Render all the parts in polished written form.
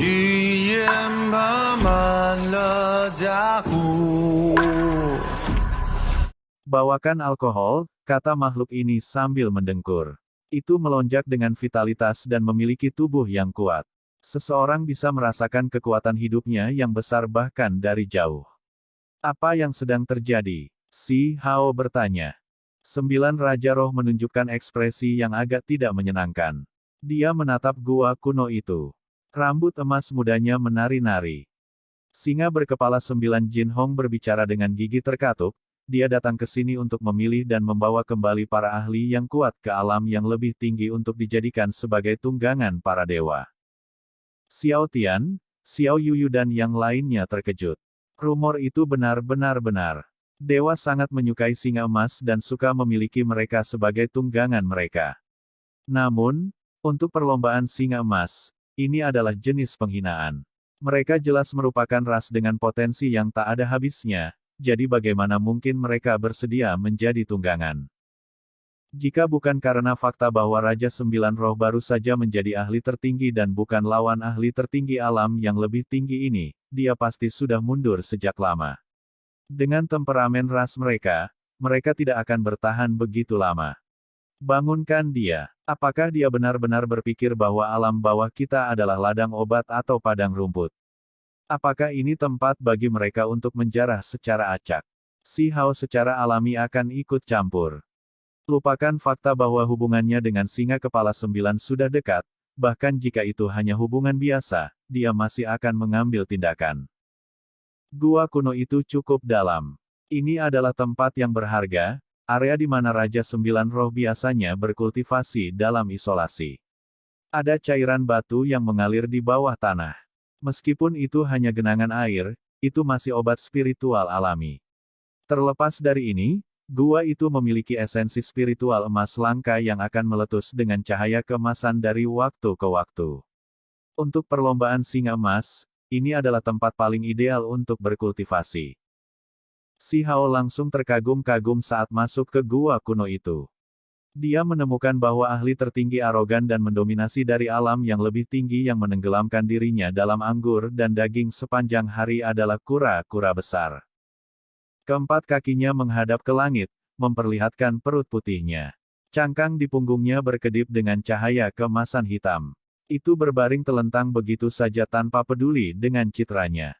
语言爬满了甲骨。 Bawakan alkohol, kata makhluk ini sambil mendengkur. Itu melonjak dengan vitalitas dan memiliki tubuh yang kuat. Seseorang bisa merasakan kekuatan hidupnya yang besar bahkan dari jauh. Apa yang sedang terjadi? Si Hao bertanya. 9 Raja Roh menunjukkan ekspresi yang agak tidak menyenangkan. Dia menatap gua kuno itu. Rambut emas mudanya menari-nari. Singa berkepala 9 Jin Hong berbicara dengan gigi terkatup. Dia datang ke sini untuk memilih dan membawa kembali para ahli yang kuat ke alam yang lebih tinggi untuk dijadikan sebagai tunggangan para dewa. Xiao Tian, Xiao Yuyu dan yang lainnya terkejut. Rumor itu benar-benar. Dewa sangat menyukai singa emas dan suka memiliki mereka sebagai tunggangan mereka. Namun, untuk perlombaan singa emas, ini adalah jenis penghinaan. Mereka jelas merupakan ras dengan potensi yang tak ada habisnya, jadi bagaimana mungkin mereka bersedia menjadi tunggangan? Jika bukan karena fakta bahwa Raja 9 Roh baru saja menjadi ahli tertinggi dan bukan lawan ahli tertinggi alam yang lebih tinggi ini, dia pasti sudah mundur sejak lama. Dengan temperamen ras mereka, mereka tidak akan bertahan begitu lama. Bangunkan dia. Apakah dia benar-benar berpikir bahwa alam bawah kita adalah ladang obat atau padang rumput? Apakah ini tempat bagi mereka untuk menjarah secara acak? Si Hao secara alami akan ikut campur. Lupakan fakta bahwa hubungannya dengan singa kepala 9 sudah dekat, bahkan jika itu hanya hubungan biasa, dia masih akan mengambil tindakan. Gua kuno itu cukup dalam. Ini adalah tempat yang berharga, area di mana Raja 9 Roh biasanya berkultivasi dalam isolasi. Ada cairan batu yang mengalir di bawah tanah. Meskipun itu hanya genangan air, itu masih obat spiritual alami. Terlepas dari ini, gua itu memiliki esensi spiritual emas langka yang akan meletus dengan cahaya keemasan dari waktu ke waktu. Untuk perlombaan singa emas, ini adalah tempat paling ideal untuk berkultivasi. Si Hao langsung terkagum-kagum saat masuk ke gua kuno itu. Dia menemukan bahwa ahli tertinggi arogan dan mendominasi dari alam yang lebih tinggi yang menenggelamkan dirinya dalam anggur dan daging sepanjang hari adalah kura-kura besar. Keempat kakinya menghadap ke langit, memperlihatkan perut putihnya. Cangkang di punggungnya berkedip dengan cahaya keemasan hitam. Itu berbaring telentang begitu saja tanpa peduli dengan citranya.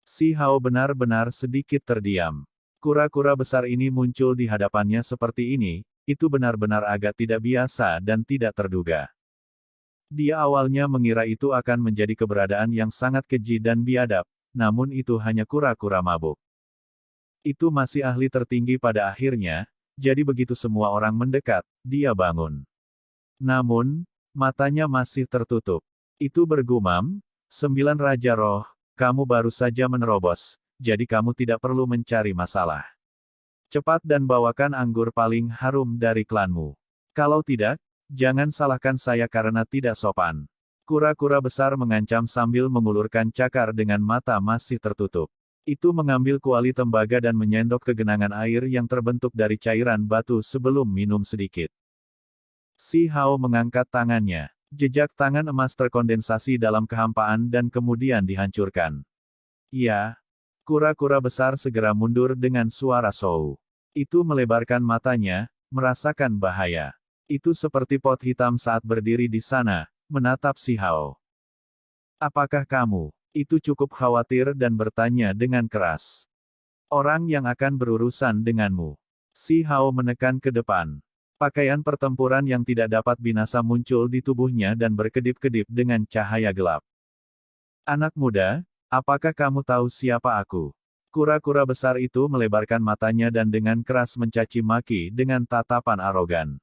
Si Hao benar-benar sedikit terdiam. Kura-kura besar ini muncul di hadapannya seperti ini, itu benar-benar agak tidak biasa dan tidak terduga. Dia awalnya mengira itu akan menjadi keberadaan yang sangat keji dan biadab, namun itu hanya kura-kura mabuk. Itu masih ahli tertinggi pada akhirnya, jadi begitu semua orang mendekat, dia bangun. Namun, matanya masih tertutup. Itu bergumam, 9 Raja Roh, kamu baru saja menerobos, jadi kamu tidak perlu mencari masalah. Cepat dan bawakan anggur paling harum dari klanmu. Kalau tidak, jangan salahkan saya karena tidak sopan. Kura-kura besar mengancam sambil mengulurkan cakar dengan mata masih tertutup. Itu mengambil kuali tembaga dan menyendok ke genangan air yang terbentuk dari cairan batu sebelum minum sedikit. Si Hao mengangkat tangannya. Jejak tangan emas terkondensasi dalam kehampaan dan kemudian dihancurkan. Ya. Kura-kura besar segera mundur dengan suara sou. Itu melebarkan matanya, merasakan bahaya. Itu seperti pot hitam saat berdiri di sana, menatap si Hao. Apakah kamu? Itu cukup khawatir dan bertanya dengan keras. Orang yang akan berurusan denganmu. Si Hao menekan ke depan. Pakaian pertempuran yang tidak dapat binasa muncul di tubuhnya dan berkedip-kedip dengan cahaya gelap. Anak muda, apakah kamu tahu siapa aku? Kura-kura besar itu melebarkan matanya dan dengan keras mencaci maki dengan tatapan arogan.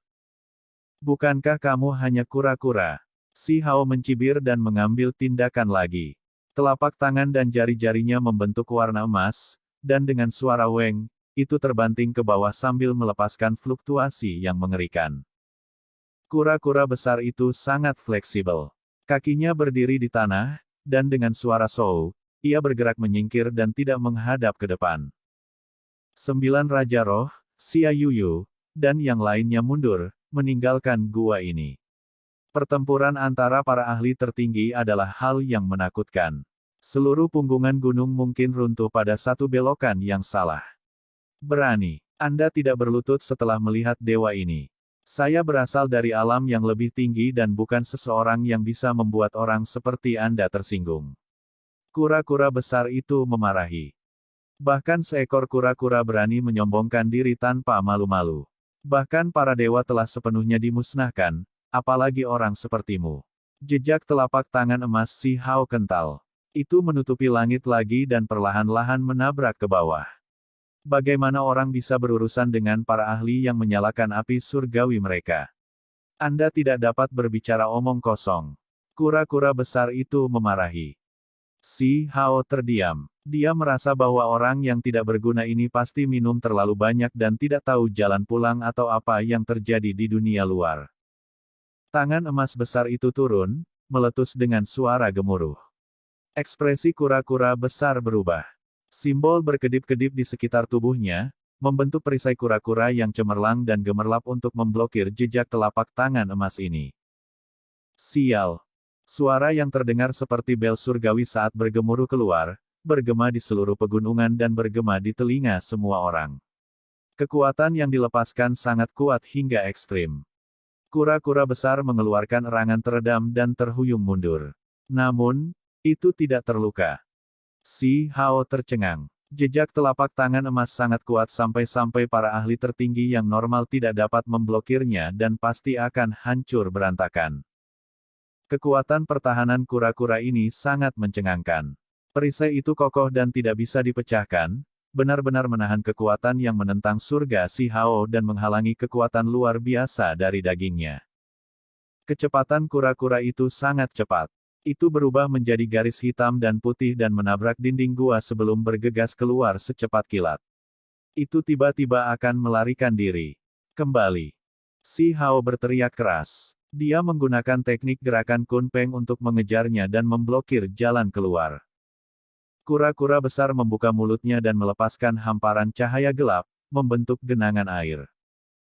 Bukankah kamu hanya kura-kura? Si Hao mencibir dan mengambil tindakan lagi. Telapak tangan dan jari-jarinya membentuk warna emas, dan dengan suara weng, itu terbanting ke bawah sambil melepaskan fluktuasi yang mengerikan. Kura-kura besar itu sangat fleksibel. Kakinya berdiri di tanah, dan dengan suara sou, ia bergerak menyingkir dan tidak menghadap ke depan. 9 Raja Roh, Xia Yuyu, dan yang lainnya mundur, meninggalkan gua ini. Pertempuran antara para ahli tertinggi adalah hal yang menakutkan. Seluruh punggungan gunung mungkin runtuh pada satu belokan yang salah. Berani. Anda tidak berlutut setelah melihat dewa ini. Saya berasal dari alam yang lebih tinggi dan bukan seseorang yang bisa membuat orang seperti Anda tersinggung. Kura-kura besar itu memarahi. Bahkan seekor kura-kura berani menyombongkan diri tanpa malu-malu. Bahkan para dewa telah sepenuhnya dimusnahkan, apalagi orang sepertimu. Jejak telapak tangan emas Si Hao kental. Itu menutupi langit lagi dan perlahan-lahan menabrak ke bawah. Bagaimana orang bisa berurusan dengan para ahli yang menyalakan api surgawi mereka? Anda tidak dapat berbicara omong kosong. Kura-kura besar itu memarahi. Si Hao terdiam. Dia merasa bahwa orang yang tidak berguna ini pasti minum terlalu banyak dan tidak tahu jalan pulang atau apa yang terjadi di dunia luar. Tangan emas besar itu turun, meletus dengan suara gemuruh. Ekspresi kura-kura besar berubah. Simbol berkedip-kedip di sekitar tubuhnya, membentuk perisai kura-kura yang cemerlang dan gemerlap untuk memblokir jejak telapak tangan emas ini. Sial! Suara yang terdengar seperti bel surgawi saat bergemuruh keluar, bergema di seluruh pegunungan dan bergema di telinga semua orang. Kekuatan yang dilepaskan sangat kuat hingga ekstrim. Kura-kura besar mengeluarkan erangan teredam dan terhuyung mundur. Namun, itu tidak terluka. Si Hao tercengang. Jejak telapak tangan emas sangat kuat sampai-sampai para ahli tertinggi yang normal tidak dapat memblokirnya dan pasti akan hancur berantakan. Kekuatan pertahanan kura-kura ini sangat mencengangkan. Perisai itu kokoh dan tidak bisa dipecahkan, benar-benar menahan kekuatan yang menentang surga Si Hao dan menghalangi kekuatan luar biasa dari dagingnya. Kecepatan kura-kura itu sangat cepat. Itu berubah menjadi garis hitam dan putih dan menabrak dinding gua sebelum bergegas keluar secepat kilat. Itu tiba-tiba akan melarikan diri. Kembali. Si Hao berteriak keras. Dia menggunakan teknik gerakan Kunpeng untuk mengejarnya dan memblokir jalan keluar. Kura-kura besar membuka mulutnya dan melepaskan hamparan cahaya gelap, membentuk genangan air.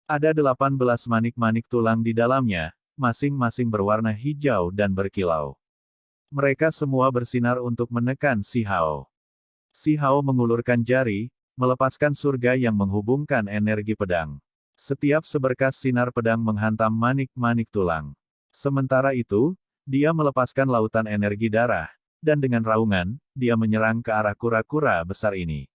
Ada 18 manik-manik tulang di dalamnya, masing-masing berwarna hijau dan berkilau. Mereka semua bersinar untuk menekan Si Hao. Si Hao mengulurkan jari, melepaskan surga yang menghubungkan energi pedang. Setiap seberkas sinar pedang menghantam manik-manik tulang. Sementara itu, dia melepaskan lautan energi darah, dan dengan raungan, dia menyerang ke arah kura-kura besar ini.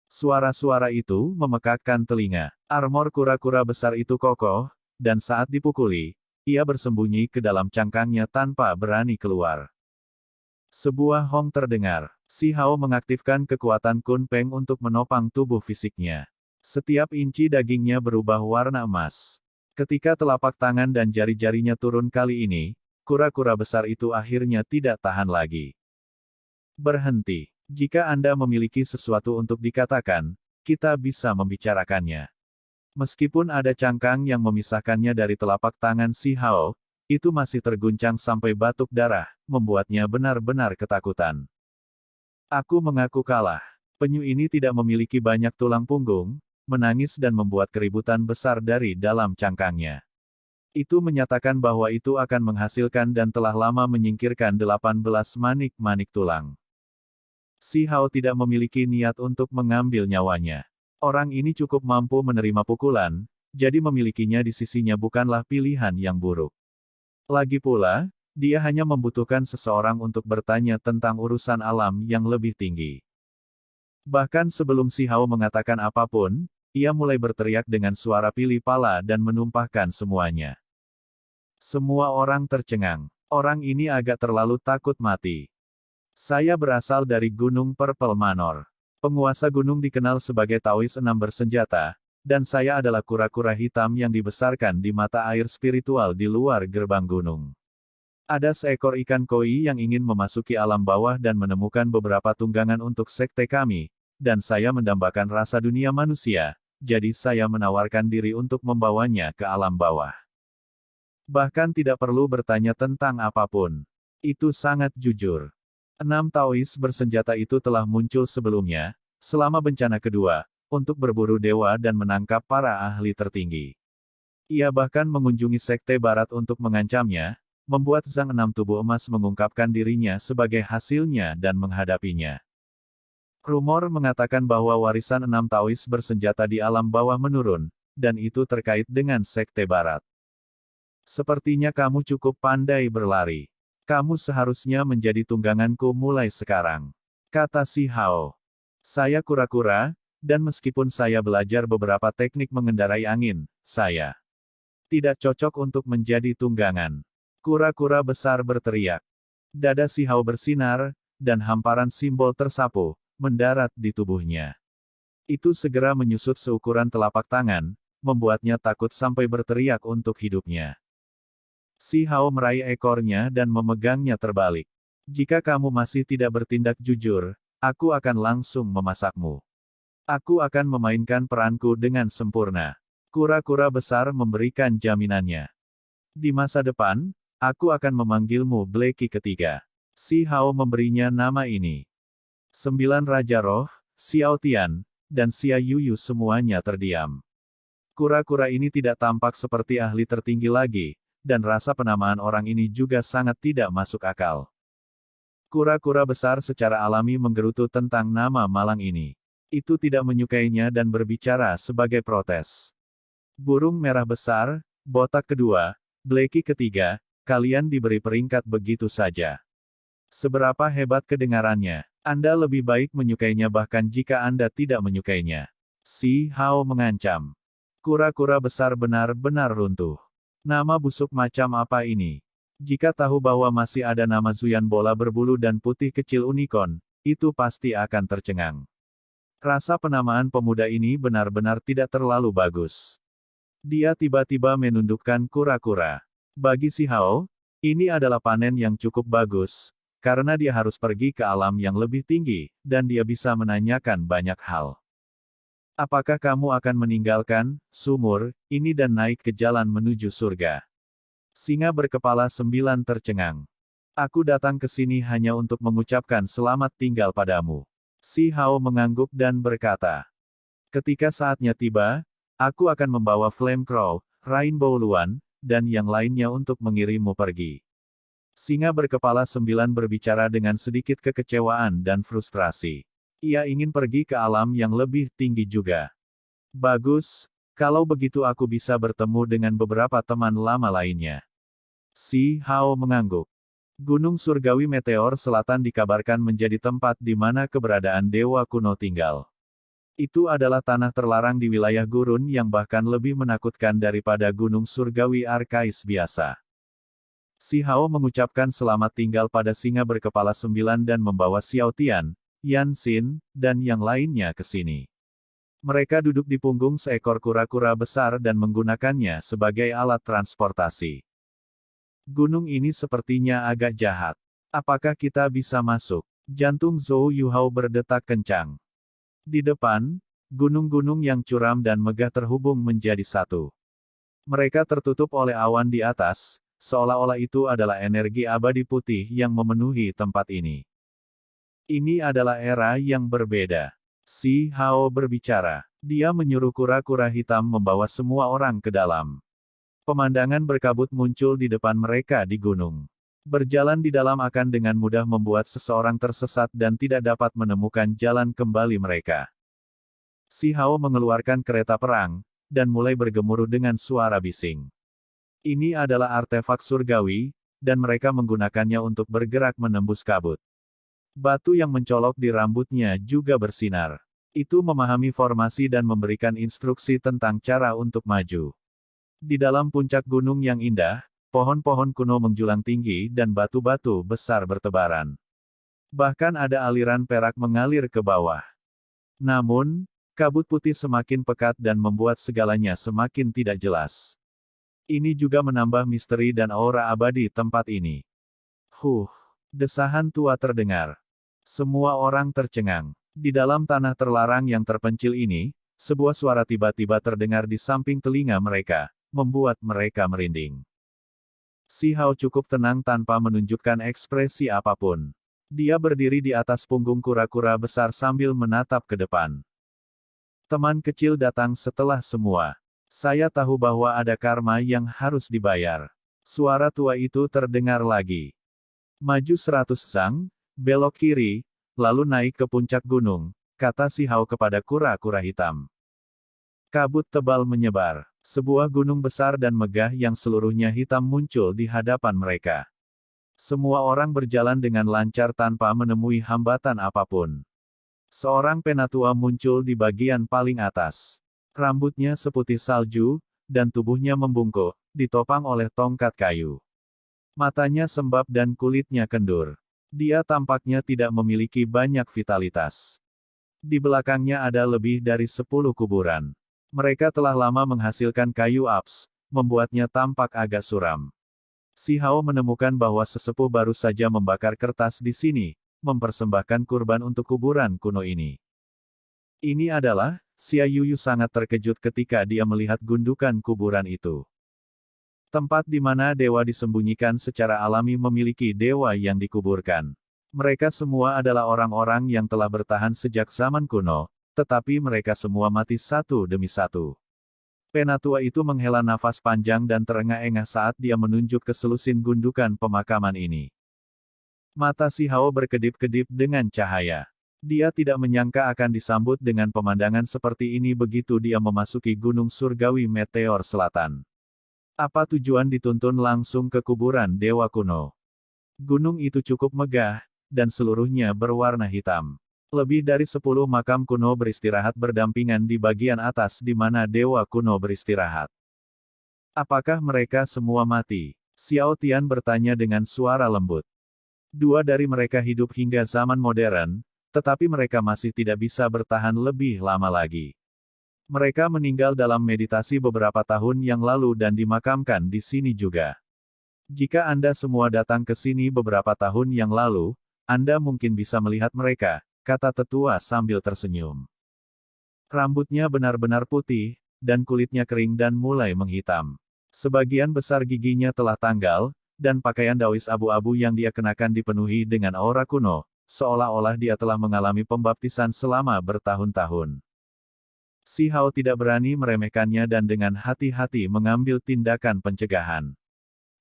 Suara-suara itu memekakkan telinga. Armor kura-kura besar itu kokoh, dan saat dipukuli, ia bersembunyi ke dalam cangkangnya tanpa berani keluar. Sebuah hong terdengar. Si Hao mengaktifkan kekuatan Kunpeng untuk menopang tubuh fisiknya. Setiap inci dagingnya berubah warna emas. Ketika telapak tangan dan jari-jarinya turun kali ini, kura-kura besar itu akhirnya tidak tahan lagi. Berhenti. Jika Anda memiliki sesuatu untuk dikatakan, kita bisa membicarakannya. Meskipun ada cangkang yang memisahkannya dari telapak tangan Si Hao, itu masih terguncang sampai batuk darah, membuatnya benar-benar ketakutan. Aku mengaku kalah. Penyu ini tidak memiliki banyak tulang punggung, menangis dan membuat keributan besar dari dalam cangkangnya. Itu menyatakan bahwa itu akan menghasilkan dan telah lama menyingkirkan 18 manik-manik tulang. Si Hao tidak memiliki niat untuk mengambil nyawanya. Orang ini cukup mampu menerima pukulan, jadi memilikinya di sisinya bukanlah pilihan yang buruk. Lagi pula, dia hanya membutuhkan seseorang untuk bertanya tentang urusan alam yang lebih tinggi. Bahkan sebelum Si Hao mengatakan apapun, ia mulai berteriak dengan suara pilih pala dan menumpahkan semuanya. Semua orang tercengang. Orang ini agak terlalu takut mati. Saya berasal dari Gunung Purple Manor. Penguasa gunung dikenal sebagai Taois 6 bersenjata, dan saya adalah kura-kura hitam yang dibesarkan di mata air spiritual di luar gerbang gunung. Ada seekor ikan koi yang ingin memasuki alam bawah dan menemukan beberapa tunggangan untuk sekte kami, dan saya mendambakan rasa dunia manusia, jadi saya menawarkan diri untuk membawanya ke alam bawah. Bahkan tidak perlu bertanya tentang apapun. Itu sangat jujur. 6 Taois bersenjata itu telah muncul sebelumnya, selama bencana kedua, untuk berburu dewa dan menangkap para ahli tertinggi. Ia bahkan mengunjungi Sekte Barat untuk mengancamnya, membuat Zhang Enam Tubuh Emas mengungkapkan dirinya sebagai hasilnya dan menghadapinya. Rumor mengatakan bahwa warisan 6 Taois bersenjata di alam bawah menurun, dan itu terkait dengan Sekte Barat. Sepertinya kamu cukup pandai berlari. Kamu seharusnya menjadi tungganganku mulai sekarang, kata Si Hao. Saya kura-kura, dan meskipun saya belajar beberapa teknik mengendarai angin, saya tidak cocok untuk menjadi tunggangan. Kura-kura besar berteriak. Dada Si Hao bersinar, dan hamparan simbol tersapu, mendarat di tubuhnya. Itu segera menyusut seukuran telapak tangan, membuatnya takut sampai berteriak untuk hidupnya. Si Hao meraih ekornya dan memegangnya terbalik. Jika kamu masih tidak bertindak jujur, aku akan langsung memasakmu. Aku akan memainkan peranku dengan sempurna. Kura-kura besar memberikan jaminannya. Di masa depan, aku akan memanggilmu Blackie ketiga. Si Hao memberinya nama ini. 9 Raja Roh, Xiao Tian, dan Xia Yuyu semuanya terdiam. Kura-kura ini tidak tampak seperti ahli tertinggi lagi, dan rasa penamaan orang ini juga sangat tidak masuk akal. Kura-kura besar secara alami menggerutu tentang nama malang ini. Itu tidak menyukainya dan berbicara sebagai protes. Burung merah besar, botak kedua, Blackie ketiga, kalian diberi peringkat begitu saja. Seberapa hebat kedengarannya? Anda lebih baik menyukainya bahkan jika Anda tidak menyukainya. Si Hao mengancam. Kura-kura besar benar-benar runtuh. Nama busuk macam apa ini? Jika tahu bahwa masih ada nama Zuyan bola berbulu dan putih kecil unicorn, itu pasti akan tercengang. Rasa penamaan pemuda ini benar-benar tidak terlalu bagus. Dia tiba-tiba menundukkan kura-kura. Bagi Si Hao, ini adalah panen yang cukup bagus, karena dia harus pergi ke alam yang lebih tinggi, dan dia bisa menanyakan banyak hal. Apakah kamu akan meninggalkan sumur ini dan naik ke jalan menuju surga? Singa berkepala 9 tercengang. Aku datang ke sini hanya untuk mengucapkan selamat tinggal padamu. Si Hao mengangguk dan berkata, ketika saatnya tiba, aku akan membawa Flame Crow, Rainbow Luan, dan yang lainnya untuk mengirimmu pergi. Singa berkepala 9 berbicara dengan sedikit kekecewaan dan frustrasi. Ia ingin pergi ke alam yang lebih tinggi juga. Bagus, kalau begitu aku bisa bertemu dengan beberapa teman lama lainnya. Si Hao mengangguk. Gunung Surgawi Meteor Selatan dikabarkan menjadi tempat di mana keberadaan dewa kuno tinggal. Itu adalah tanah terlarang di wilayah gurun yang bahkan lebih menakutkan daripada Gunung Surgawi Arkais biasa. Si Hao mengucapkan selamat tinggal pada singa berkepala 9 dan membawa Xiao Tian, Yan Xin, dan yang lainnya ke sini. Mereka duduk di punggung seekor kura-kura besar dan menggunakannya sebagai alat transportasi. Gunung ini sepertinya agak jahat. Apakah kita bisa masuk? Jantung Zhou Yuhao berdetak kencang. Di depan, gunung-gunung yang curam dan megah terhubung menjadi satu. Mereka tertutup oleh awan di atas, seolah-olah itu adalah energi abadi putih yang memenuhi tempat ini. Ini adalah era yang berbeda. Si Hao berbicara. Dia menyuruh kura-kura hitam membawa semua orang ke dalam. Pemandangan berkabut muncul di depan mereka di gunung. Berjalan di dalam akan dengan mudah membuat seseorang tersesat dan tidak dapat menemukan jalan kembali mereka. Si Hao mengeluarkan kereta perang, dan mulai bergemuruh dengan suara bising. Ini adalah artefak surgawi, dan mereka menggunakannya untuk bergerak menembus kabut. Batu yang mencolok di rambutnya juga bersinar. Itu memahami formasi dan memberikan instruksi tentang cara untuk maju. Di dalam puncak gunung yang indah, pohon-pohon kuno menjulang tinggi dan batu-batu besar bertebaran. Bahkan ada aliran perak mengalir ke bawah. Namun, kabut putih semakin pekat dan membuat segalanya semakin tidak jelas. Ini juga menambah misteri dan aura abadi tempat ini. Desahan tua terdengar. Semua orang tercengang. Di dalam tanah terlarang yang terpencil ini, sebuah suara tiba-tiba terdengar di samping telinga mereka, membuat mereka merinding. Si Hao cukup tenang tanpa menunjukkan ekspresi apapun. Dia berdiri di atas punggung kura-kura besar sambil menatap ke depan. Teman kecil datang setelah semua. Saya tahu bahwa ada karma yang harus dibayar. Suara tua itu terdengar lagi. Maju 100 zang, belok kiri, lalu naik ke puncak gunung, kata si Hao kepada kura-kura hitam. Kabut tebal menyebar. Sebuah gunung besar dan megah yang seluruhnya hitam muncul di hadapan mereka. Semua orang berjalan dengan lancar tanpa menemui hambatan apapun. Seorang penatua muncul di bagian paling atas. Rambutnya seputih salju, dan tubuhnya membungkuk, ditopang oleh tongkat kayu. Matanya sembab dan kulitnya kendur. Dia tampaknya tidak memiliki banyak vitalitas. Di belakangnya ada lebih dari 10 kuburan. Mereka telah lama menghasilkan kayu aps, membuatnya tampak agak suram. Si Hao menemukan bahwa sesepuh baru saja membakar kertas di sini, mempersembahkan kurban untuk kuburan kuno ini. Ini adalah, Xia Yuyu sangat terkejut ketika dia melihat gundukan kuburan itu. Tempat di mana dewa disembunyikan secara alami memiliki dewa yang dikuburkan. Mereka semua adalah orang-orang yang telah bertahan sejak zaman kuno, tetapi mereka semua mati satu demi satu. Penatua itu menghela nafas panjang dan terengah-engah saat dia menunjuk ke selusin gundukan pemakaman ini. Mata si Hao berkedip-kedip dengan cahaya. Dia tidak menyangka akan disambut dengan pemandangan seperti ini begitu dia memasuki gunung surgawi Meteor Selatan. Apa tujuan dituntun langsung ke kuburan dewa kuno? Gunung itu cukup megah, dan seluruhnya berwarna hitam. Lebih dari 10 makam kuno beristirahat berdampingan di bagian atas di mana dewa kuno beristirahat. Apakah mereka semua mati? Xiao Tian bertanya dengan suara lembut. 2 dari mereka hidup hingga zaman modern, tetapi mereka masih tidak bisa bertahan lebih lama lagi. Mereka meninggal dalam meditasi beberapa tahun yang lalu dan dimakamkan di sini juga. Jika Anda semua datang ke sini beberapa tahun yang lalu, Anda mungkin bisa melihat mereka, kata tetua sambil tersenyum. Rambutnya benar-benar putih, dan kulitnya kering dan mulai menghitam. Sebagian besar giginya telah tanggal, dan pakaian daois abu-abu yang dia kenakan dipenuhi dengan aura kuno, seolah-olah dia telah mengalami pembaptisan selama bertahun-tahun. Si Hao tidak berani meremehkannya dan dengan hati-hati mengambil tindakan pencegahan.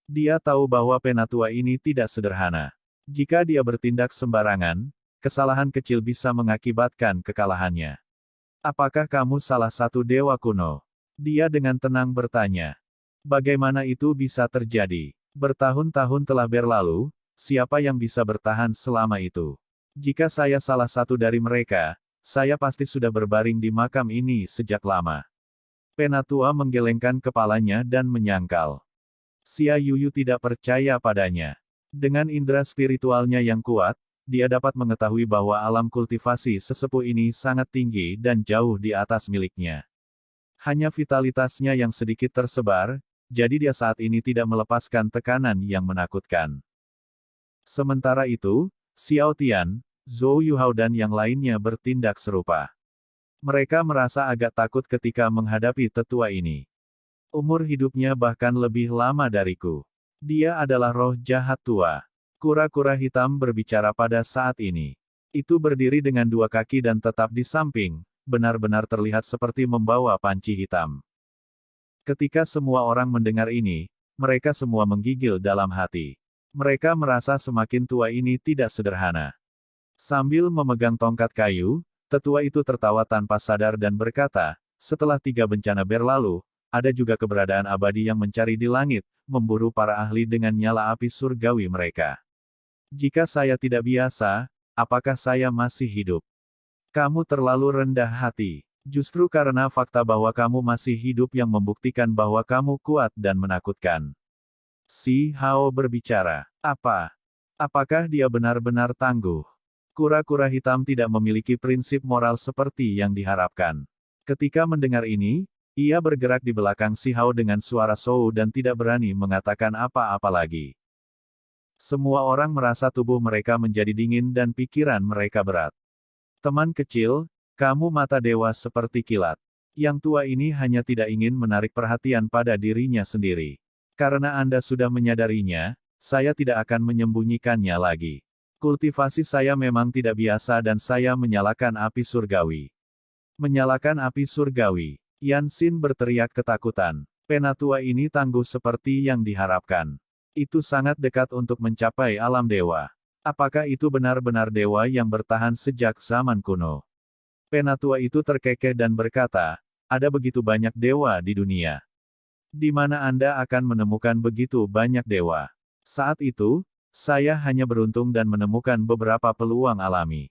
Dia tahu bahwa penatua ini tidak sederhana. Jika dia bertindak sembarangan, kesalahan kecil bisa mengakibatkan kekalahannya. Apakah kamu salah satu dewa kuno? Dia dengan tenang bertanya. Bagaimana itu bisa terjadi? Bertahun-tahun telah berlalu, siapa yang bisa bertahan selama itu? Jika saya salah satu dari mereka, saya pasti sudah berbaring di makam ini sejak lama. Penatua menggelengkan kepalanya dan menyangkal. Xia Yuyu tidak percaya padanya. Dengan indera spiritualnya yang kuat, dia dapat mengetahui bahwa alam kultivasi sesepuh ini sangat tinggi dan jauh di atas miliknya. Hanya vitalitasnya yang sedikit tersebar, jadi dia saat ini tidak melepaskan tekanan yang menakutkan. Sementara itu, Xiao Tian, Zhou Yuhao dan yang lainnya bertindak serupa. Mereka merasa agak takut ketika menghadapi tetua ini. Umur hidupnya bahkan lebih lama dariku. Dia adalah roh jahat tua. Kura-kura hitam berbicara pada saat ini. Itu berdiri dengan 2 kaki dan tetap di samping, benar-benar terlihat seperti membawa panci hitam. Ketika semua orang mendengar ini, mereka semua menggigil dalam hati. Mereka merasa semakin tua ini tidak sederhana. Sambil memegang tongkat kayu, tetua itu tertawa tanpa sadar dan berkata, setelah 3 bencana berlalu, ada juga keberadaan abadi yang mencari di langit, memburu para ahli dengan nyala api surgawi mereka. Jika saya tidak biasa, apakah saya masih hidup? Kamu terlalu rendah hati. Justru karena fakta bahwa kamu masih hidup yang membuktikan bahwa kamu kuat dan menakutkan. Si Hao berbicara. Apakah dia benar-benar tangguh? Kura-kura hitam tidak memiliki prinsip moral seperti yang diharapkan. Ketika mendengar ini, ia bergerak di belakang si Hao dengan suara sou dan tidak berani mengatakan apa-apa lagi. Semua orang merasa tubuh mereka menjadi dingin dan pikiran mereka berat. Teman kecil, kamu mata dewa seperti kilat. Yang tua ini hanya tidak ingin menarik perhatian pada dirinya sendiri. Karena Anda sudah menyadarinya, saya tidak akan menyembunyikannya lagi. Kultivasi saya memang tidak biasa dan saya menyalakan api surgawi. Menyalakan api surgawi. Yansin berteriak ketakutan. Penatua ini tangguh seperti yang diharapkan. Itu sangat dekat untuk mencapai alam dewa. Apakah itu benar-benar dewa yang bertahan sejak zaman kuno? Penatua itu terkekeh dan berkata, ada begitu banyak dewa di dunia. Di mana Anda akan menemukan begitu banyak dewa? Saat itu, saya hanya beruntung dan menemukan beberapa peluang alami.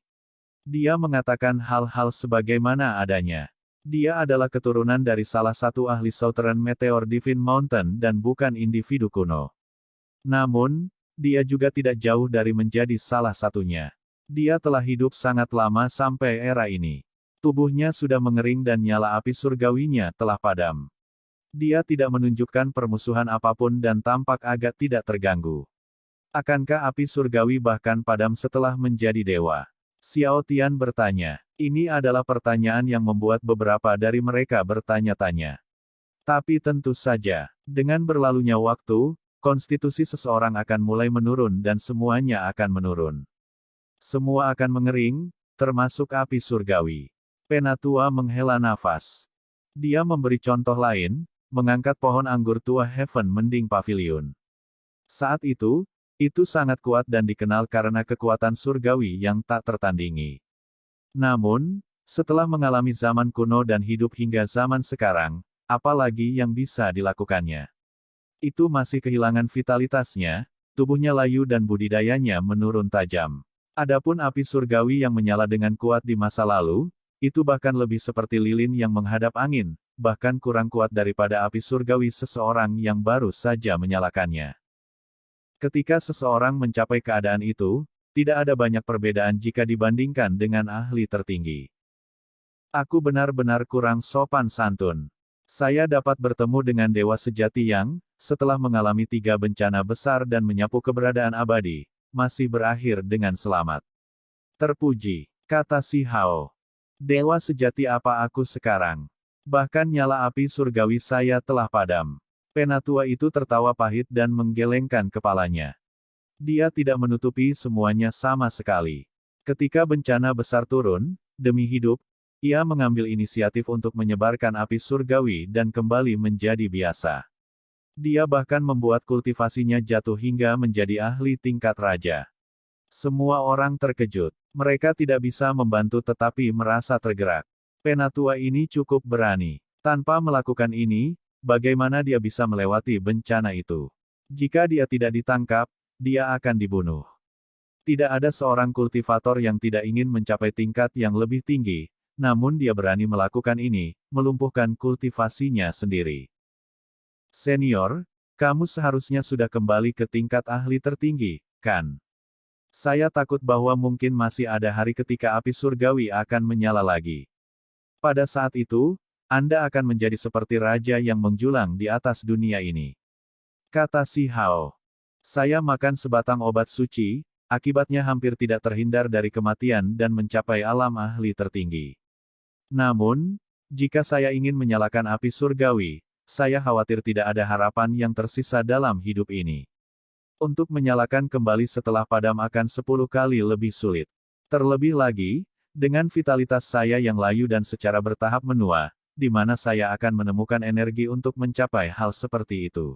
Dia mengatakan hal-hal sebagaimana adanya. Dia adalah keturunan dari salah satu ahli Southern Meteor Divine Mountain dan bukan individu kuno. Namun, dia juga tidak jauh dari menjadi salah satunya. Dia telah hidup sangat lama sampai era ini. Tubuhnya sudah mengering dan nyala api surgawinya telah padam. Dia tidak menunjukkan permusuhan apapun dan tampak agak tidak terganggu. Akankah api surgawi bahkan padam setelah menjadi dewa? Xiao Tian bertanya. Ini adalah pertanyaan yang membuat beberapa dari mereka bertanya-tanya. Tapi tentu saja, dengan berlalunya waktu, konstitusi seseorang akan mulai menurun dan semuanya akan menurun. Semua akan mengering, termasuk api surgawi. Penatua menghela nafas. Dia memberi contoh lain, mengangkat pohon anggur tua Heaven Mending Pavilion. Saat itu sangat kuat dan dikenal karena kekuatan surgawi yang tak tertandingi. Namun, setelah mengalami zaman kuno dan hidup hingga zaman sekarang, apalagi yang bisa dilakukannya? Itu masih kehilangan vitalitasnya, tubuhnya layu dan budidayanya menurun tajam. Adapun api surgawi yang menyala dengan kuat di masa lalu, itu bahkan lebih seperti lilin yang menghadap angin, bahkan kurang kuat daripada api surgawi seseorang yang baru saja menyalakannya. Ketika seseorang mencapai keadaan itu, tidak ada banyak perbedaan jika dibandingkan dengan ahli tertinggi. Aku benar-benar kurang sopan santun. Saya dapat bertemu dengan dewa sejati yang, setelah mengalami 3 bencana besar dan menyapu keberadaan abadi, masih berakhir dengan selamat. Terpuji, kata si Hao. Dewa sejati apa aku sekarang? Bahkan nyala api surgawi saya telah padam. Penatua itu tertawa pahit dan menggelengkan kepalanya. Dia tidak menutupi semuanya sama sekali. Ketika bencana besar turun, demi hidup, ia mengambil inisiatif untuk menyebarkan api surgawi dan kembali menjadi biasa. Dia bahkan membuat kultivasinya jatuh hingga menjadi ahli tingkat raja. Semua orang terkejut. Mereka tidak bisa membantu tetapi merasa tergerak. Penatua ini cukup berani. Tanpa melakukan ini, bagaimana dia bisa melewati bencana itu? Jika dia tidak ditangkap, dia akan dibunuh. Tidak ada seorang kultivator yang tidak ingin mencapai tingkat yang lebih tinggi, namun dia berani melakukan ini, melumpuhkan kultivasinya sendiri. Senior, kamu seharusnya sudah kembali ke tingkat ahli tertinggi, kan? Saya takut bahwa mungkin masih ada hari ketika api surgawi akan menyala lagi. Pada saat itu, Anda akan menjadi seperti raja yang menjulang di atas dunia ini. Kata si Hao. Saya makan sebatang obat suci, akibatnya hampir tidak terhindar dari kematian dan mencapai alam ahli tertinggi. Namun, jika saya ingin menyalakan api surgawi, saya khawatir tidak ada harapan yang tersisa dalam hidup ini. Untuk menyalakan kembali setelah padam akan 10 kali lebih sulit. Terlebih lagi, dengan vitalitas saya yang layu dan secara bertahap menua, di mana saya akan menemukan energi untuk mencapai hal seperti itu.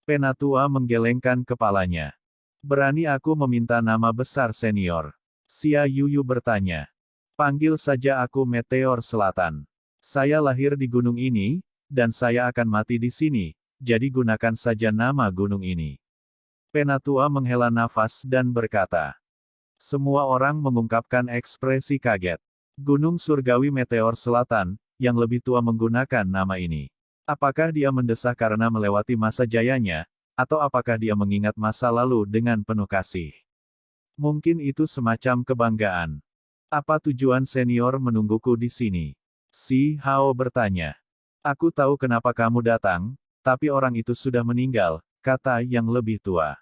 Penatua menggelengkan kepalanya. Berani aku meminta nama besar senior? Xia Yuyu bertanya. Panggil saja aku Meteor Selatan. Saya lahir di gunung ini, dan saya akan mati di sini, jadi gunakan saja nama gunung ini. Penatua menghela nafas dan berkata. Semua orang mengungkapkan ekspresi kaget. Gunung Surgawi Meteor Selatan, yang lebih tua menggunakan nama ini. Apakah dia mendesah karena melewati masa jayanya, atau apakah dia mengingat masa lalu dengan penuh kasih? Mungkin itu semacam kebanggaan. Apa tujuan senior menungguku di sini? Si Hao bertanya. Aku tahu kenapa kamu datang, tapi orang itu sudah meninggal, kata yang lebih tua.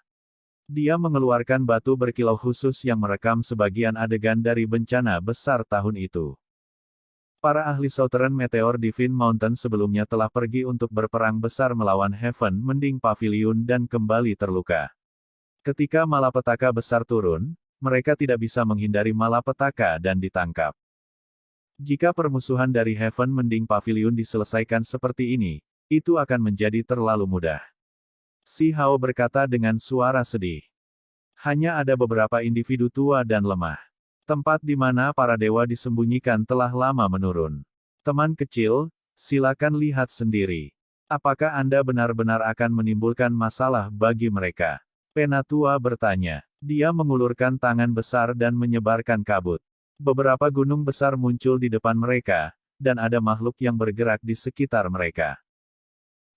Dia mengeluarkan batu berkilau khusus yang merekam sebagian adegan dari bencana besar tahun itu. Para ahli Southern Meteor Divine Mountain sebelumnya telah pergi untuk berperang besar melawan Heaven Mending Pavilion dan kembali terluka. Ketika malapetaka besar turun, mereka tidak bisa menghindari malapetaka dan ditangkap. Jika permusuhan dari Heaven Mending Pavilion diselesaikan seperti ini, itu akan menjadi terlalu mudah. Si Hao berkata dengan suara sedih. Hanya ada beberapa individu tua dan lemah. Tempat di mana para dewa disembunyikan telah lama menurun. Teman kecil, silakan lihat sendiri. Apakah Anda benar-benar akan menimbulkan masalah bagi mereka? Penatua bertanya. Dia mengulurkan tangan besar dan menyebarkan kabut. Beberapa gunung besar muncul di depan mereka, dan ada makhluk yang bergerak di sekitar mereka.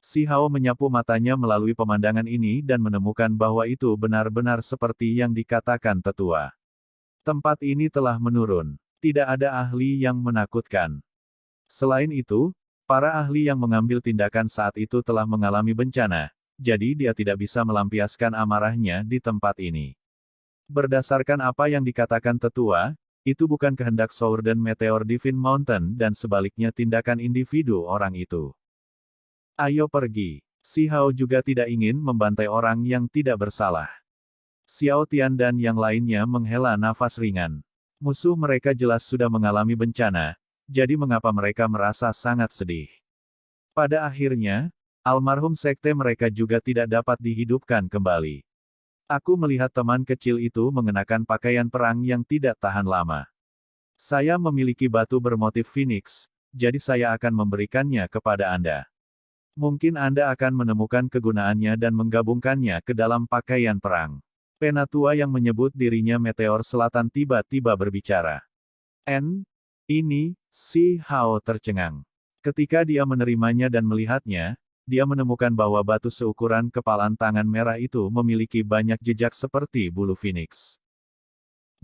Si Hao menyapu matanya melalui pemandangan ini dan menemukan bahwa itu benar-benar seperti yang dikatakan tetua. Tempat ini telah menurun. Tidak ada ahli yang menakutkan. Selain itu, para ahli yang mengambil tindakan saat itu telah mengalami bencana, jadi dia tidak bisa melampiaskan amarahnya di tempat ini. Berdasarkan apa yang dikatakan tetua, itu bukan kehendak Southern Meteor Divine Mountain dan sebaliknya tindakan individu orang itu. Ayo pergi. Si Hao juga tidak ingin membantai orang yang tidak bersalah. Xiao Tian dan yang lainnya menghela nafas ringan. Musuh mereka jelas sudah mengalami bencana, jadi mengapa mereka merasa sangat sedih? Pada akhirnya, almarhum sekte mereka juga tidak dapat dihidupkan kembali. Aku melihat teman kecil itu mengenakan pakaian perang yang tidak tahan lama. Saya memiliki batu bermotif Phoenix, jadi saya akan memberikannya kepada Anda. Mungkin Anda akan menemukan kegunaannya dan menggabungkannya ke dalam pakaian perang. Penatua yang menyebut dirinya Meteor Selatan tiba-tiba berbicara. Ini, Si Hao tercengang. Ketika dia menerimanya dan melihatnya, dia menemukan bahwa batu seukuran kepalan tangan merah itu memiliki banyak jejak seperti bulu Phoenix.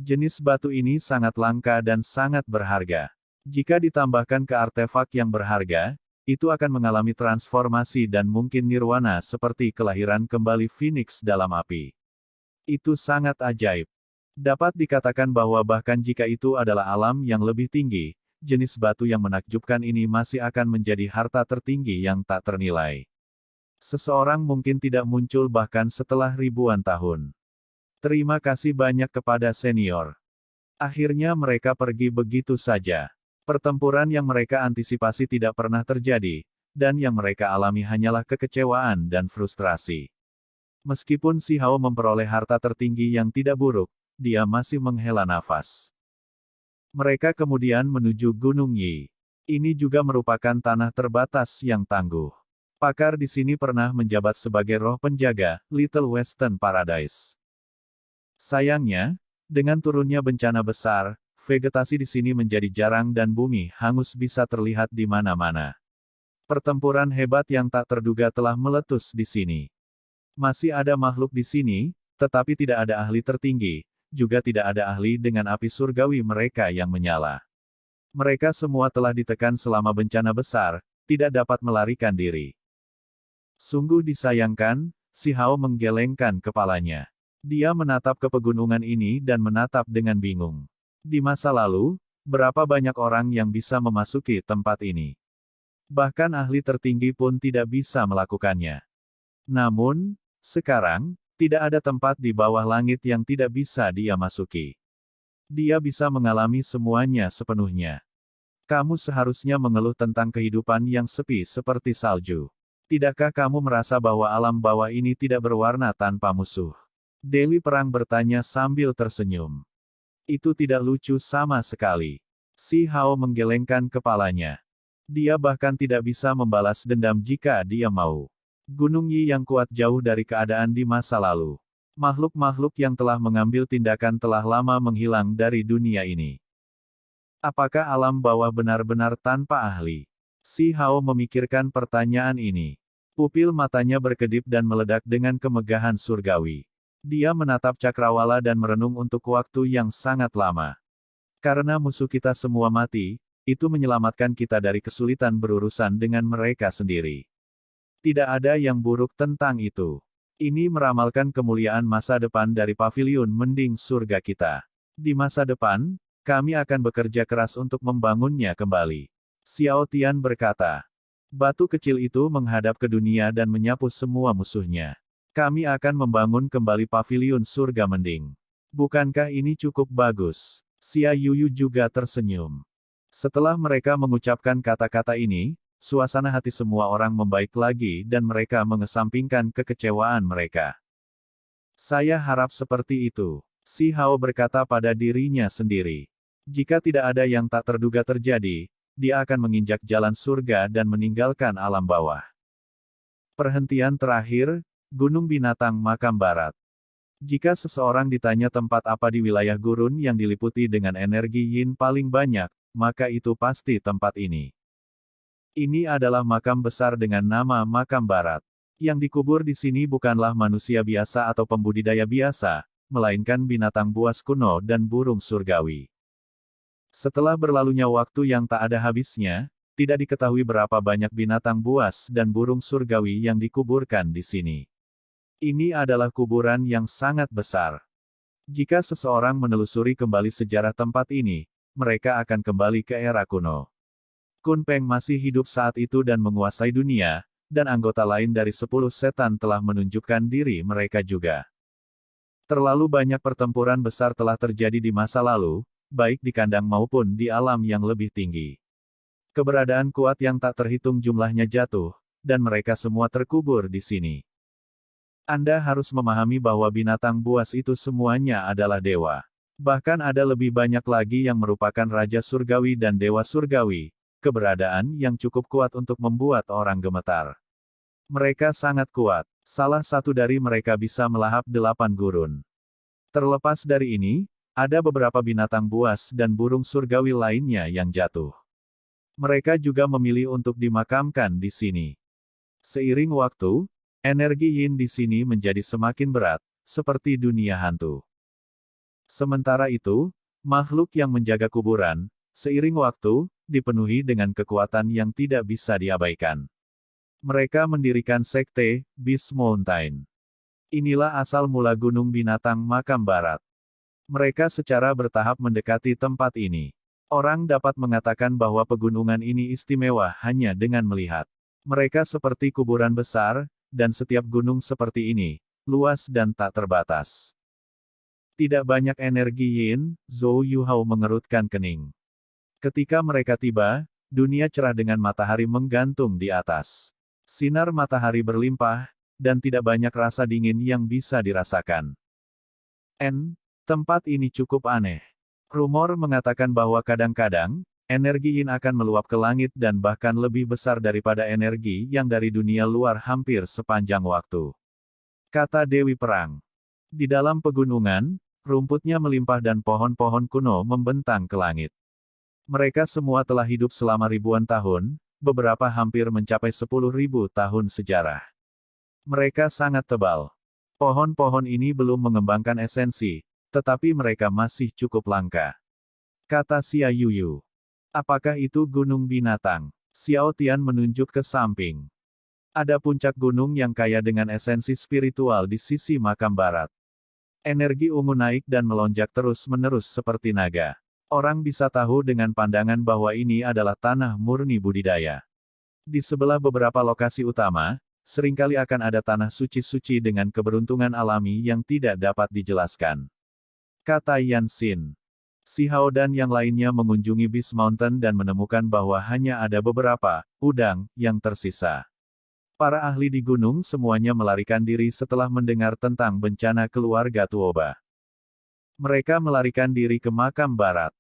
Jenis batu ini sangat langka dan sangat berharga. Jika ditambahkan ke artefak yang berharga, itu akan mengalami transformasi dan mungkin nirwana seperti kelahiran kembali Phoenix dalam api. Itu sangat ajaib. Dapat dikatakan bahwa bahkan jika itu adalah alam yang lebih tinggi, jenis batu yang menakjubkan ini masih akan menjadi harta tertinggi yang tak ternilai. Seseorang mungkin tidak muncul bahkan setelah ribuan tahun. Terima kasih banyak kepada senior. Akhirnya mereka pergi begitu saja. Pertempuran yang mereka antisipasi tidak pernah terjadi, dan yang mereka alami hanyalah kekecewaan dan frustrasi. Meskipun Si Hao memperoleh harta tertinggi yang tidak buruk, dia masih menghela nafas. Mereka kemudian menuju Gunung Yi. Ini juga merupakan tanah terbatas yang tangguh. Pakar di sini pernah menjabat sebagai roh penjaga, Little Western Paradise. Sayangnya, dengan turunnya bencana besar, vegetasi di sini menjadi jarang dan bumi hangus bisa terlihat di mana-mana. Pertempuran hebat yang tak terduga telah meletus di sini. Masih ada makhluk di sini, tetapi tidak ada ahli tertinggi, juga tidak ada ahli dengan api surgawi mereka yang menyala. Mereka semua telah ditekan selama bencana besar, tidak dapat melarikan diri. Sungguh disayangkan, Si Hao menggelengkan kepalanya. Dia menatap ke pegunungan ini dan menatap dengan bingung. Di masa lalu, berapa banyak orang yang bisa memasuki tempat ini? Bahkan ahli tertinggi pun tidak bisa melakukannya. Namun, sekarang, tidak ada tempat di bawah langit yang tidak bisa dia masuki. Dia bisa mengalami semuanya sepenuhnya. Kamu seharusnya mengeluh tentang kehidupan yang sepi seperti salju. Tidakkah kamu merasa bahwa alam bawah ini tidak berwarna tanpa musuh? Dewi Perang bertanya sambil tersenyum. Itu tidak lucu sama sekali. Si Hao menggelengkan kepalanya. Dia bahkan tidak bisa membalas dendam jika dia mau. Gunung Yi yang kuat jauh dari keadaan di masa lalu. Makhluk-makhluk yang telah mengambil tindakan telah lama menghilang dari dunia ini. Apakah alam bawah benar-benar tanpa ahli? Si Hao memikirkan pertanyaan ini. Pupil matanya berkedip dan meledak dengan kemegahan surgawi. Dia menatap cakrawala dan merenung untuk waktu yang sangat lama. Karena musuh kita semua mati, itu menyelamatkan kita dari kesulitan berurusan dengan mereka sendiri. Tidak ada yang buruk tentang itu. Ini meramalkan kemuliaan masa depan dari pavilion mending surga kita. Di masa depan, kami akan bekerja keras untuk membangunnya kembali. Xiao Tian berkata. Batu kecil itu menghadap ke dunia dan menyapu semua musuhnya. Kami akan membangun kembali pavilion surga mending. Bukankah ini cukup bagus? Xia Yuyu juga tersenyum. Setelah mereka mengucapkan kata-kata ini, suasana hati semua orang membaik lagi dan mereka mengesampingkan kekecewaan mereka. Saya harap seperti itu. Si Hao berkata pada dirinya sendiri. Jika tidak ada yang tak terduga terjadi, dia akan menginjak jalan surga dan meninggalkan alam bawah. Perhentian terakhir, Gunung Binatang Makam Barat. Jika seseorang ditanya tempat apa di wilayah gurun yang diliputi dengan energi yin paling banyak, maka itu pasti tempat ini. Ini adalah makam besar dengan nama Makam Barat. Yang dikubur di sini bukanlah manusia biasa atau pembudidaya biasa, melainkan binatang buas kuno dan burung surgawi. Setelah berlalunya waktu yang tak ada habisnya, tidak diketahui berapa banyak binatang buas dan burung surgawi yang dikuburkan di sini. Ini adalah kuburan yang sangat besar. Jika seseorang menelusuri kembali sejarah tempat ini, mereka akan kembali ke era kuno. Kun Peng masih hidup saat itu dan menguasai dunia, dan anggota lain dari 10 setan telah menunjukkan diri mereka juga. Terlalu banyak pertempuran besar telah terjadi di masa lalu, baik di kandang maupun di alam yang lebih tinggi. Keberadaan kuat yang tak terhitung jumlahnya jatuh, dan mereka semua terkubur di sini. Anda harus memahami bahwa binatang buas itu semuanya adalah dewa. Bahkan ada lebih banyak lagi yang merupakan Raja Surgawi dan Dewa Surgawi, keberadaan yang cukup kuat untuk membuat orang gemetar. Mereka sangat kuat. Salah satu dari mereka bisa melahap 8 gurun. Terlepas dari ini, ada beberapa binatang buas dan burung surgawi lainnya yang jatuh. Mereka juga memilih untuk dimakamkan di sini. Seiring waktu, energi yin di sini menjadi semakin berat, seperti dunia hantu. Sementara itu, makhluk yang menjaga kuburan, seiring waktu, dipenuhi dengan kekuatan yang tidak bisa diabaikan. Mereka mendirikan sekte, Beast Mountain. Inilah asal mula Gunung Binatang Makam Barat. Mereka secara bertahap mendekati tempat ini. Orang dapat mengatakan bahwa pegunungan ini istimewa hanya dengan melihat. Mereka seperti kuburan besar, dan setiap gunung seperti ini, luas dan tak terbatas. Tidak banyak energi yin, Zhou Yuhao mengerutkan kening. Ketika mereka tiba, dunia cerah dengan matahari menggantung di atas. Sinar matahari berlimpah, dan tidak banyak rasa dingin yang bisa dirasakan. Tempat ini cukup aneh. Rumor mengatakan bahwa kadang-kadang, energi yin akan meluap ke langit dan bahkan lebih besar daripada energi yang dari dunia luar hampir sepanjang waktu. Kata Dewi Perang. Di dalam pegunungan, rumputnya melimpah dan pohon-pohon kuno membentang ke langit. Mereka semua telah hidup selama ribuan tahun, beberapa hampir mencapai 10.000 tahun sejarah. Mereka sangat tebal. Pohon-pohon ini belum mengembangkan esensi, tetapi mereka masih cukup langka. Kata Xia Yuyu. Apakah itu gunung binatang? Xiao Tian menunjuk ke samping. Ada puncak gunung yang kaya dengan esensi spiritual di sisi makam barat. Energi ungu naik dan melonjak terus-menerus seperti naga. Orang bisa tahu dengan pandangan bahwa ini adalah tanah murni budidaya. Di sebelah beberapa lokasi utama, seringkali akan ada tanah suci-suci dengan keberuntungan alami yang tidak dapat dijelaskan. Kata Yan Xin. Si Hao dan yang lainnya mengunjungi Beast Mountain dan menemukan bahwa hanya ada beberapa udang yang tersisa. Para ahli di gunung semuanya melarikan diri setelah mendengar tentang bencana keluarga Tuoba. Mereka melarikan diri ke makam barat.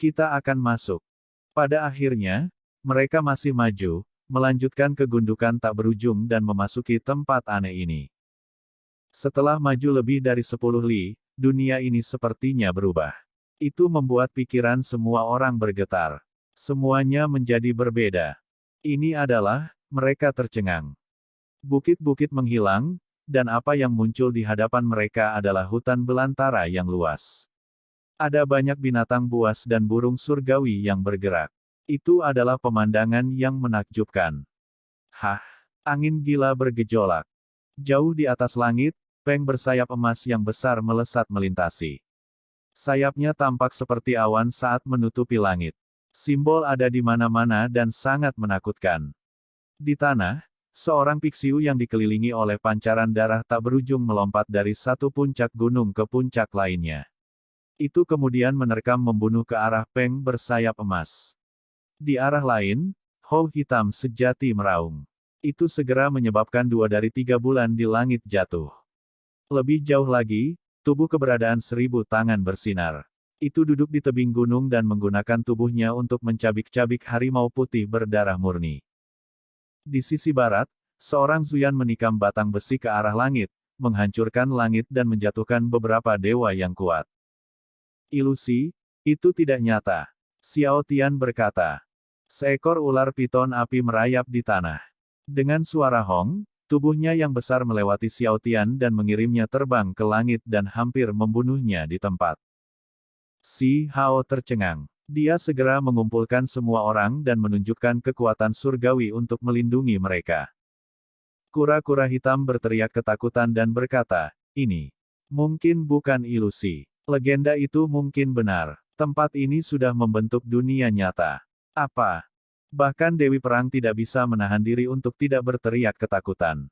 Kita akan masuk. Pada akhirnya, mereka masih maju, melanjutkan kegundukan tak berujung dan memasuki tempat aneh ini. Setelah maju lebih dari 10 li, dunia ini sepertinya berubah. Itu membuat pikiran semua orang bergetar. Semuanya menjadi berbeda. Ini adalah, mereka tercengang. Bukit-bukit menghilang, dan apa yang muncul di hadapan mereka adalah hutan belantara yang luas. Ada banyak binatang buas dan burung surgawi yang bergerak. Itu adalah pemandangan yang menakjubkan. Hah! Angin gila bergejolak. Jauh di atas langit, peng bersayap emas yang besar melesat melintasi. Sayapnya tampak seperti awan saat menutupi langit. Simbol ada di mana-mana dan sangat menakutkan. Di tanah, seorang Pixiu yang dikelilingi oleh pancaran darah tak berujung melompat dari satu puncak gunung ke puncak lainnya. Itu kemudian menerkam membunuh ke arah Peng bersayap emas. Di arah lain, Hou hitam sejati meraung. Itu segera menyebabkan 2 dari 3 bulan di langit jatuh. Lebih jauh lagi, tubuh keberadaan 1000 tangan bersinar. Itu duduk di tebing gunung dan menggunakan tubuhnya untuk mencabik-cabik harimau putih berdarah murni. Di sisi barat, seorang Zuyan menikam batang besi ke arah langit, menghancurkan langit dan menjatuhkan beberapa dewa yang kuat. Ilusi, itu tidak nyata. Xiao Tian berkata. Seekor ular piton api merayap di tanah. Dengan suara hong, tubuhnya yang besar melewati Xiao Tian dan mengirimnya terbang ke langit dan hampir membunuhnya di tempat. Si Hao tercengang. Dia segera mengumpulkan semua orang dan menunjukkan kekuatan surgawi untuk melindungi mereka. Kura-kura hitam berteriak ketakutan dan berkata, ini mungkin bukan ilusi. Legenda itu mungkin benar. Tempat ini sudah membentuk dunia nyata. Apa? Bahkan Dewi Perang tidak bisa menahan diri untuk tidak berteriak ketakutan.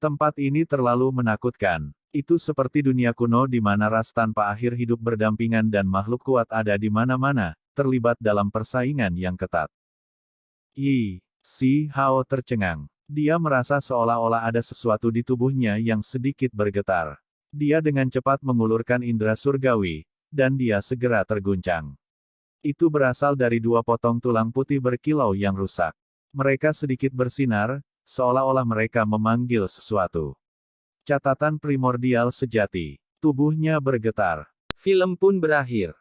Tempat ini terlalu menakutkan. Itu seperti dunia kuno di mana ras tanpa akhir hidup berdampingan dan makhluk kuat ada di mana-mana, terlibat dalam persaingan yang ketat. Si Hao tercengang. Dia merasa seolah-olah ada sesuatu di tubuhnya yang sedikit bergetar. Dia dengan cepat mengulurkan indera surgawi, dan dia segera terguncang. Itu berasal dari 2 potong tulang putih berkilau yang rusak. Mereka sedikit bersinar, seolah-olah mereka memanggil sesuatu. Catatan primordial sejati. Tubuhnya bergetar. Film pun berakhir.